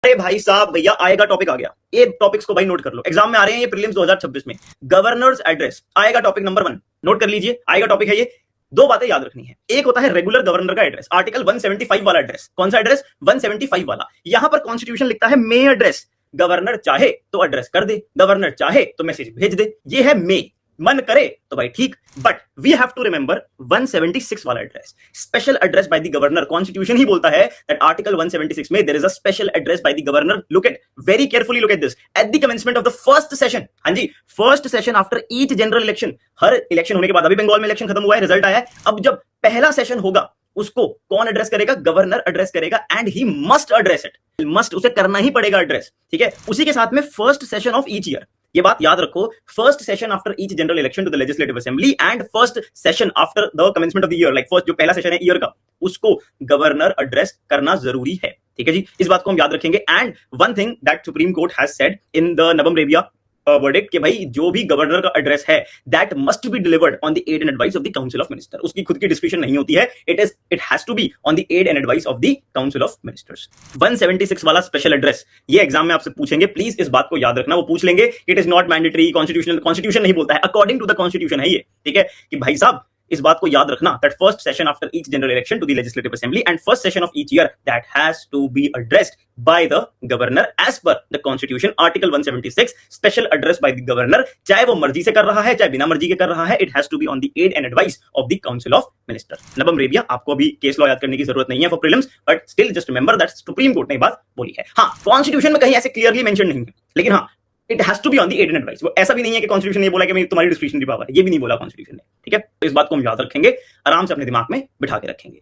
अरे भाई साहब, भैया आएगा टॉपिक आ गया। ये टॉपिक्स को भाई नोट कर लो, एग्जाम में आ रहे हैं ये प्रीलिम्स 2026 में। गवर्नर्स एड्रेस आएगा टॉपिक नंबर 1, नोट कर लीजिए, आएगा टॉपिक है ये। दो बातें याद रखनी है, एक होता है रेगुलर गवर्नर का एड्रेस, आर्टिकल 175 वाला एड्रेस। कौन सा एड्रेस? 175 वाला। यहां पर कॉन्स्टिट्यूशन लिखता है मे एड्रेस। गवर्नर चाहे तो एड्रेस कर दे, गवर्नर चाहे तो मैसेज भेज दे, ये है मे। मन करे तो भाई ठीक, but we have to remember 176 वाला address, special address by the governor. Constitution ही बोलता है दैट आर्टिकल 176 में there is a special address by the governor. Look at very carefully, look at this. At the commencement of the first session, हां जी, first session after each general election. हर election होने के बाद, अभी बंगाल में election खत्म हुआ है, रिजल्ट आया है, अब जब पहला सेशन होगा उसको कौन एड्रेस करेगा? गवर्नर एड्रेस करेगा, and he must address it. Must, उसे करना ही पड़ेगा एड्रेस, ठीक है। उसी के साथ में first session of each year, ये बात याद रखो, first session after each general election to the legislative assembly and first session after the commencement of the year, like first जो पहला सेशन है ईयर का, उसको गवर्नर एड्रेस करना जरूरी है, ठीक है जी। इस बात को हम याद रखेंगे। And one thing that supreme court has said in the नवम रेबिया वर्डिक्ट, कि भाई जो भी गवर्नर का एड्रेस है that must be delivered on the aid and advice of the council of minister. उसकी खुद की डिस्क्रिप्शन नहीं होती है, it has to be on the aid and advice of the council of ministers. 176 वाला special address, ये exam में आपसे पूछेंगे, प्लीज इस बात को याद रखना। वो पूछ लेंगे it is not mandatory, constitution नहीं बोलता है, अकॉर्डिंग टू द कॉन्स्टिट्यूशन है ये, ठीक है। कि भाई साहब इस बात को याद रखना that first session after each general election to the legislative assembly and first session of each year that has to be addressed by the governor as per the constitution, article 176, special address by the governor. चाहे वो मर्जी से कर रहा है, चाहे बिना मर्जी के कर रहा है, it has to be on the aid and advice of the council of minister. नवम रेबिया, आपको अभी केस लॉ याद करने की जरूरत नहीं है for prelims, but still just remember that supreme court ने बात बोली है। हाँ, कॉन्स्टिट्यूशन में कहीं ऐसे क्लियरली मेंशन नहीं है, लेकिन हाँ, it has to be on the aid and advice. वो ऐसा भी नहीं है कि कॉन्स्टिट्यूशन ये बोला कि तुम्हारी डिस्क्रिप्शनरी पावर है, ये भी नहीं बोला कॉन्स्टिट्यूशन ने, ठीक है। तो इस बात को हम याद रखेंगे, आराम से अपने दिमाग में बिठा के रखेंगे।